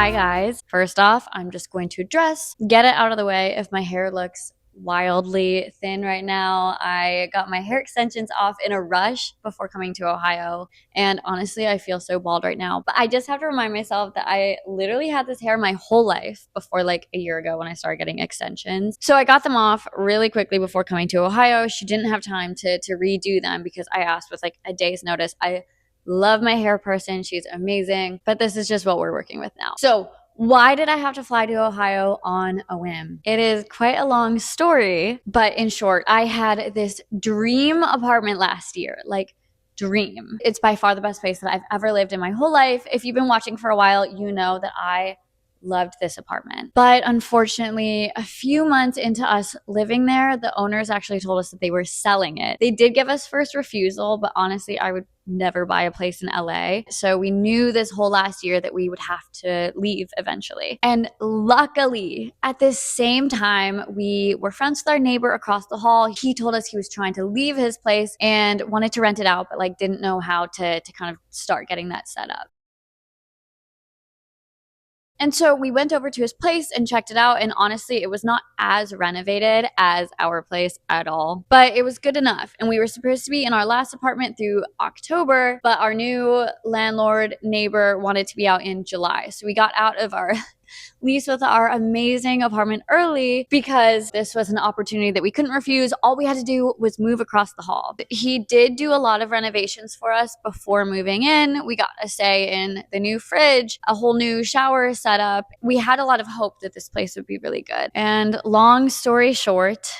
Hi guys. First off, I'm just going to get it out of the way if my hair looks wildly thin right now. I got my hair extensions off in a rush before coming to Ohio, and honestly, I feel so bald right now. But I just have to remind myself that I literally had this hair my whole life before like a year ago when I started getting extensions. So I got them off really quickly before coming to Ohio. She didn't have time to redo them because I asked with like a day's notice. I love my hair person. She's amazing, but this is just what we're working with now. So why did I have to fly to Ohio on a whim? It is quite a long story, but in short, I had this dream apartment last year, like dream. It's by far the best place that I've ever lived in my whole life. If you've been watching for a while, you know that I loved this apartment. But unfortunately, a few months into us living there, the owners actually told us that they were selling it. They did give us first refusal, but honestly, I would never buy a place in LA. So we knew this whole last year that we would have to leave eventually. And luckily, at this same time, we were friends with our neighbor across the hall. He told us he was trying to leave his place and wanted to rent it out, but like didn't know how to kind of start getting that set up. And so we went over to his place and checked it out. And honestly, it was not as renovated as our place at all, but it was good enough. And we were supposed to be in our last apartment through October, but our new landlord neighbor wanted to be out in July. So we got out of our lease with our amazing apartment early because this was an opportunity that we couldn't refuse. All we had to do was move across the hall. He did do a lot of renovations for us before moving in. We got a say in the new fridge, a whole new shower setup. We had a lot of hope that this place would be really good. And long story short,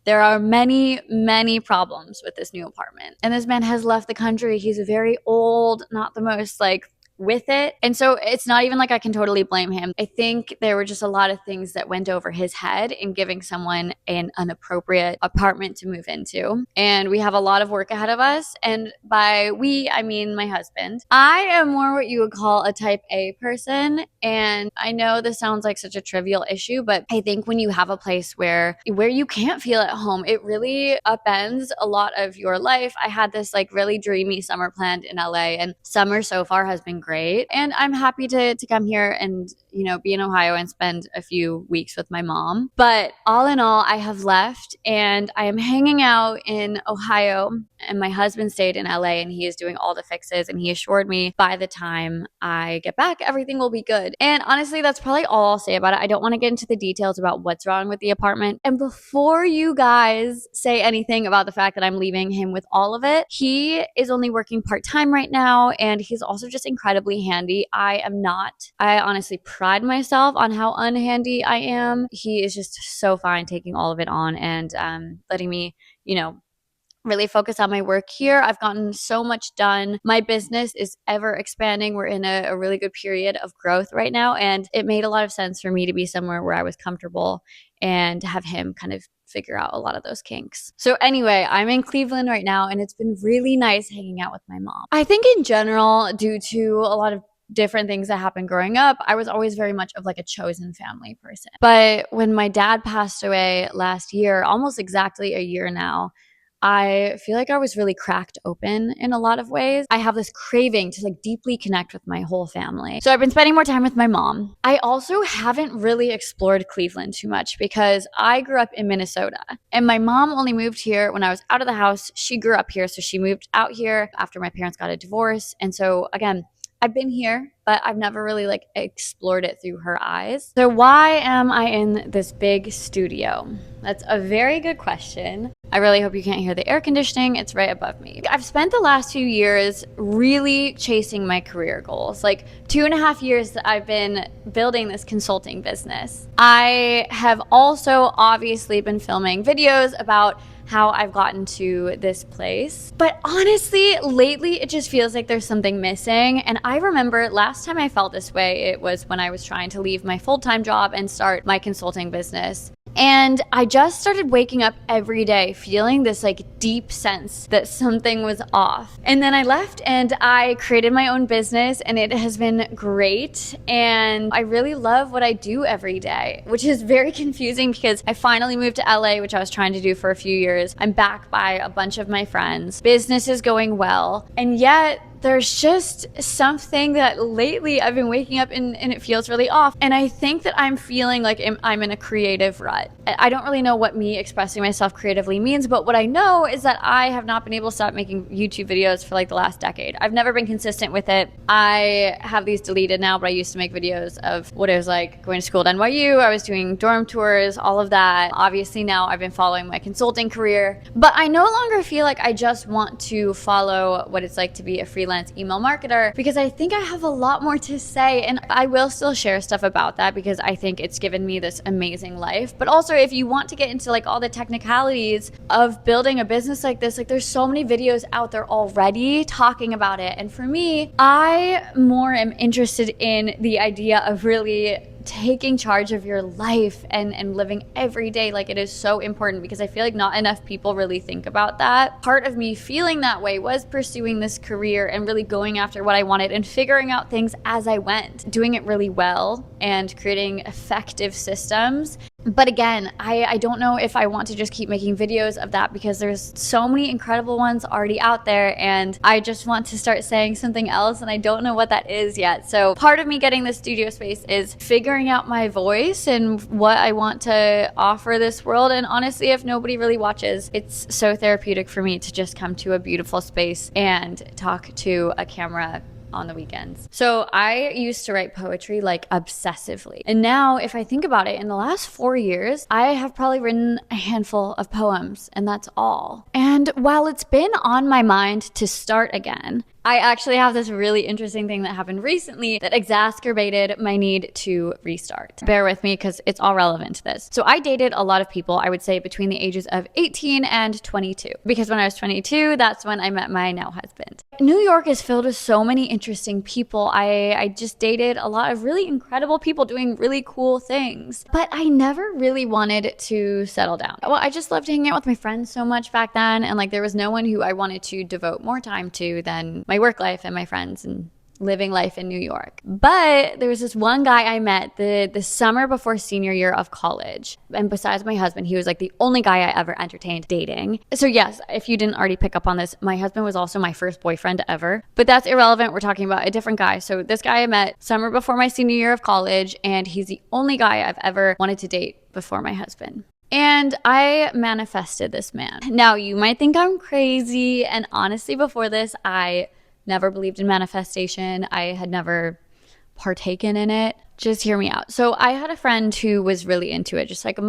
there are many, many problems with this new apartment. And this man has left the country. He's very old, not the most like with it. And so it's not even like I can totally blame him. I think there were just a lot of things that went over his head in giving someone an inappropriate apartment to move into. And we have a lot of work ahead of us. And by we, I mean my husband. I am more what you would call a type A person. And I know this sounds like such a trivial issue, but I think when you have a place where you can't feel at home, it really upends a lot of your life. I had this like really dreamy summer planned in LA, and summer so far has been great. And I'm happy to come here and, you know, be in Ohio and spend a few weeks with my mom. But all in all, I have left and I am hanging out in Ohio, and my husband stayed in LA and he is doing all the fixes, and he assured me by the time I get back, everything will be good. And honestly, that's probably all I'll say about it. I don't want to get into the details about what's wrong with the apartment. And before you guys say anything about the fact that I'm leaving him with all of it, he is only working part-time right now, and he's also just incredibly handy. I am not. I honestly pride myself on how unhandy I am. He is just so fine taking all of it on and letting me, you know, really focus on my work here. I've gotten so much done. My business is ever expanding. We're in a really good period of growth right now, and it made a lot of sense for me to be somewhere where I was comfortable and to have him kind of figure out a lot of those kinks. So anyway, I'm in Cleveland right now, and it's been really nice hanging out with my mom. I think in general, due to a lot of different things that happened growing up, I was always very much of like a chosen family person. But when my dad passed away last year, almost exactly a year now, I feel like I was really cracked open in a lot of ways. I have this craving to like deeply connect with my whole family. So I've been spending more time with my mom. I also haven't really explored Cleveland too much because I grew up in Minnesota, and my mom only moved here when I was out of the house. She grew up here, so she moved out here after my parents got a divorce. And so again, I've been here, but I've never really like explored it through her eyes. So why am I in this big studio? That's a very good question. I really hope you can't hear the air conditioning. It's right above me. I've spent the last few years really chasing my career goals. Like 2.5 years that I've been building this consulting business. I have also obviously been filming videos about how I've gotten to this place. But honestly, lately it just feels like there's something missing. And I remember last time I felt this way, it was when I was trying to leave my full-time job and start my consulting business. And I just started waking up every day feeling this like deep sense that something was off. And then I left and I created my own business, and it has been great. And I really love what I do every day, which is very confusing because I finally moved to LA, which I was trying to do for a few years. I'm back by a bunch of my friends. Business is going well. And yet there's just something that lately I've been waking up and it feels really off. And I think that I'm feeling like I'm in a creative rut. I don't really know what me expressing myself creatively means, but what I know is that I have not been able to stop making YouTube videos for like the last decade. I've never been consistent with it. I have these deleted now, but I used to make videos of what it was like going to school at NYU. I was doing dorm tours, all of that. Obviously now I've been following my consulting career, but I no longer feel like I just want to follow what it's like to be a freelance email marketer, because I think I have a lot more to say, and I will still share stuff about that because I think it's given me this amazing life. But also, if you want to get into like all the technicalities of building a business like this, like there's so many videos out there already talking about it. And for me, I more am interested in the idea of really taking charge of your life and living every day like it is so important, because I feel like not enough people really think about that. Part of me feeling that way was pursuing this career and really going after what I wanted and figuring out things as I went, doing it really well and creating effective systems. But again, I don't know if I want to just keep making videos of that, because there's so many incredible ones already out there, and I just want to start saying something else, and I don't know what that is yet. So part of me getting this studio space is figuring out my voice and what I want to offer this world. And honestly, if nobody really watches, it's so therapeutic for me to just come to a beautiful space and talk to a camera on the weekends. So I used to write poetry like obsessively. And now if I think about it, in the last 4 years, I have probably written a handful of poems, and that's all. And while it's been on my mind to start again, I actually have this really interesting thing that happened recently that exacerbated my need to restart. Bear with me because it's all relevant to this. So I dated a lot of people, I would say between the ages of 18 and 22. Because when I was 22, that's when I met my now husband. New York is filled with so many interesting people. I just dated a lot of really incredible people doing really cool things. But I never really wanted to settle down. Well, I just loved hanging out with my friends so much back then. And like there was no one who I wanted to devote more time to than my work life and my friends and living life in New York. But there was this one guy I met the summer before senior year of college. And besides my husband, he was like the only guy I ever entertained dating. So yes, if you didn't already pick up on this, my husband was also my first boyfriend ever. But that's irrelevant. We're talking about a different guy. So this guy I met summer before my senior year of college, and he's the only guy I've ever wanted to date before my husband. And I manifested this man. Now, you might think I'm crazy. And honestly, before this, I never believed in manifestation. I had never partaken in it. Just hear me out. So I had a friend who was really into it, just like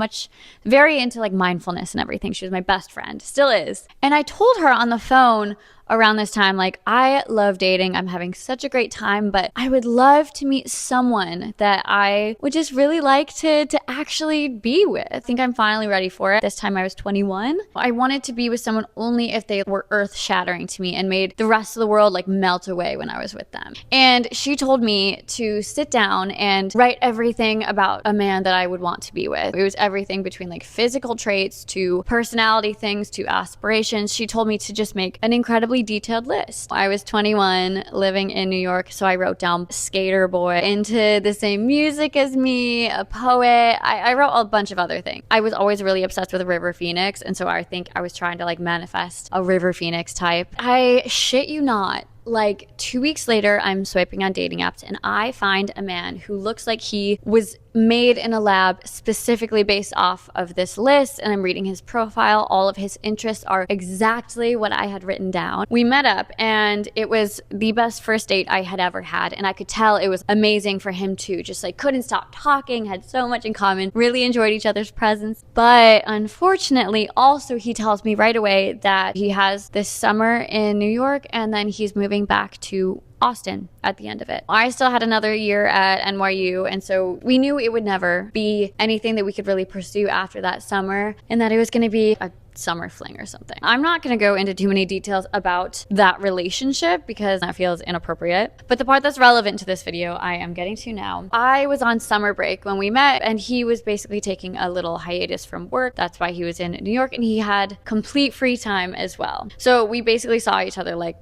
very into like mindfulness and everything. She was my best friend, still is. And I told her on the phone around this time, like, I love dating. I'm having such a great time, but I would love to meet someone that I would just really like to actually be with. I think I'm finally ready for it. This time I was 21. I wanted to be with someone only if they were earth shattering to me and made the rest of the world like melt away when I was with them. And she told me to sit down and write everything about a man that I would want to be with. It was everything between like physical traits to personality things to aspirations. She told me to just make an incredibly detailed list. I was 21, living in New York, so I wrote down skater boy, into the same music as me, a poet. I wrote a bunch of other things. I was always really obsessed with River Phoenix, and so I think I was trying to like manifest a River Phoenix type. I shit you not, like 2 weeks later, I'm swiping on dating apps and I find a man who looks like he was made in a lab specifically based off of this list. And I'm reading his profile. All of his interests are exactly what I had written down. We met up and it was the best first date I had ever had. And I could tell it was amazing for him too. Just like couldn't stop talking, had so much in common, really enjoyed each other's presence. But unfortunately, also he tells me right away that he has this summer in New York and then he's moving back to Austin at the end of it. I still had another year at NYU, and so we knew it would never be anything that we could really pursue after that summer, and that it was going to be a summer fling or something. I'm not going to go into too many details about that relationship because that feels inappropriate, but the part that's relevant to this video I am getting to now. I was on summer break when we met, and he was basically taking a little hiatus from work. That's why he was in New York, and he had complete free time as well. So we basically saw each other like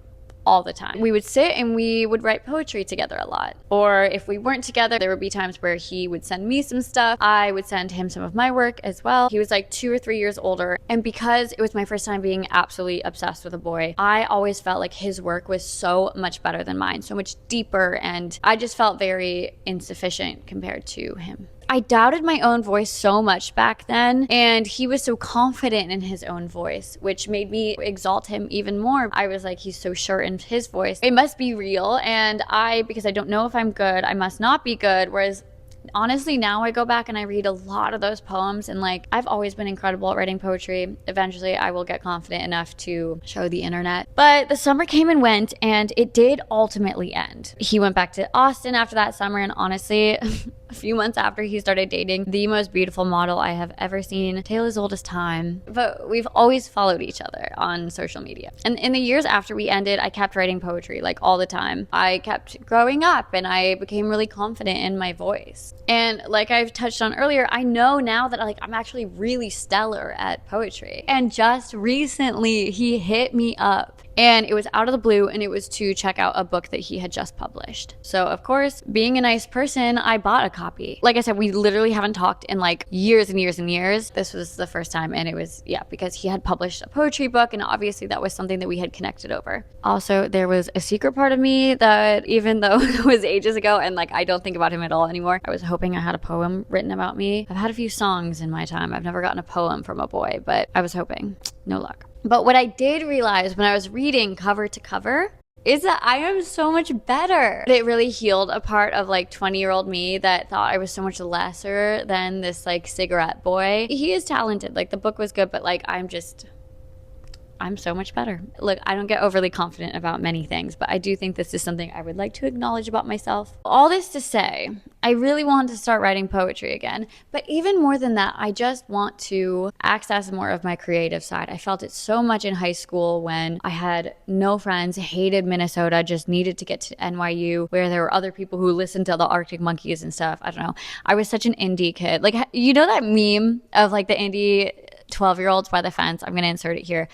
all the time. We would sit and we would write poetry together a lot. Or if we weren't together, there would be times where he would send me some stuff. I would send him some of my work as well. He was like 2 or 3 years older. And because it was my first time being absolutely obsessed with a boy, I always felt like his work was so much better than mine, so much deeper. And I just felt very insufficient compared to him. I doubted my own voice so much back then, and he was so confident in his own voice, which made me exalt him even more. I was like, he's so sure in his voice. It must be real, and because I don't know if I'm good, I must not be good. Whereas honestly, now I go back and I read a lot of those poems, and like, I've always been incredible at writing poetry. Eventually I will get confident enough to show the internet. But the summer came and went, and it did ultimately end. He went back to Austin after that summer, and honestly, a few months after, he started dating the most beautiful model I have ever seen, tale as old as time. But we've always followed each other on social media. And in the years after we ended, I kept writing poetry like all the time. I kept growing up, and I became really confident in my voice. And like I've touched on earlier, I know now that I'm actually really stellar at poetry. And just recently he hit me up, and it was out of the blue, and it was to check out a book that he had just published. So of course, being a nice person, I bought a copy. Like I said, we literally haven't talked in like years and years and years. This was the first time, and it was, because he had published a poetry book, and obviously that was something that we had connected over. Also, there was a secret part of me that, even though it was ages ago and like I don't think about him at all anymore, I was hoping I had a poem written about me. I've had a few songs in my time. I've never gotten a poem from a boy, but I was hoping. No luck. But what I did realize when I was reading cover to cover is that I am so much better. It really healed a part of like 20-year-old me that thought I was so much lesser than this like cigarette boy. He is talented. Like, the book was good, but like I'm so much better. Look, I don't get overly confident about many things, but I do think this is something I would like to acknowledge about myself. All this to say, I really want to start writing poetry again, but even more than that, I just want to access more of my creative side. I felt it so much in high school when I had no friends, hated Minnesota, just needed to get to NYU, where there were other people who listened to the Arctic Monkeys and stuff. I don't know. I was such an indie kid. Like, you know that meme of like the indie 12-year-olds by the fence? I'm going to insert it here.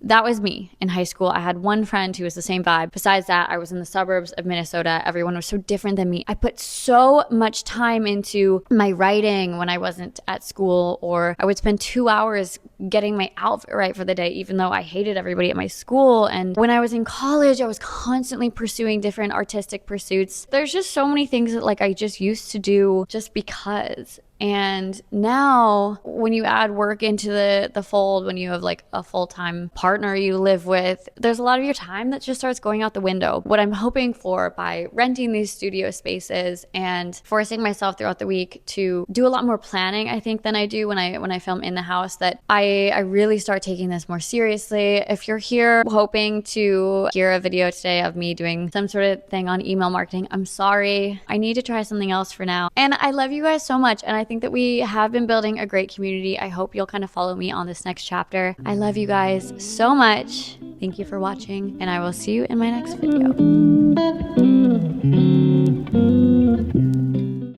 That was me in high school. I had one friend who was the same vibe. Besides that, I was in the suburbs of Minnesota. Everyone was so different than me. I put so much time into my writing when I wasn't at school, or I would spend 2 hours getting my outfit right for the day, even though I hated everybody at my school. And when I was in college, I was constantly pursuing different artistic pursuits. There's just so many things that like I just used to do just because. And now when you add work into the fold, when you have like a full-time partner you live with, there's a lot of your time that just starts going out the window. What I'm hoping for by renting these studio spaces and forcing myself throughout the week to do a lot more planning, I think, than I do when I film in the house, that I really start taking this more seriously. If you're here hoping to hear a video today of me doing some sort of thing on email marketing, I'm sorry. I need to try something else for now. And I love you guys so much, and I think that we have been building a great community. I hope you'll kind of follow me on this next chapter. I love you guys so much. Thank you for watching, and I will see you in my next video.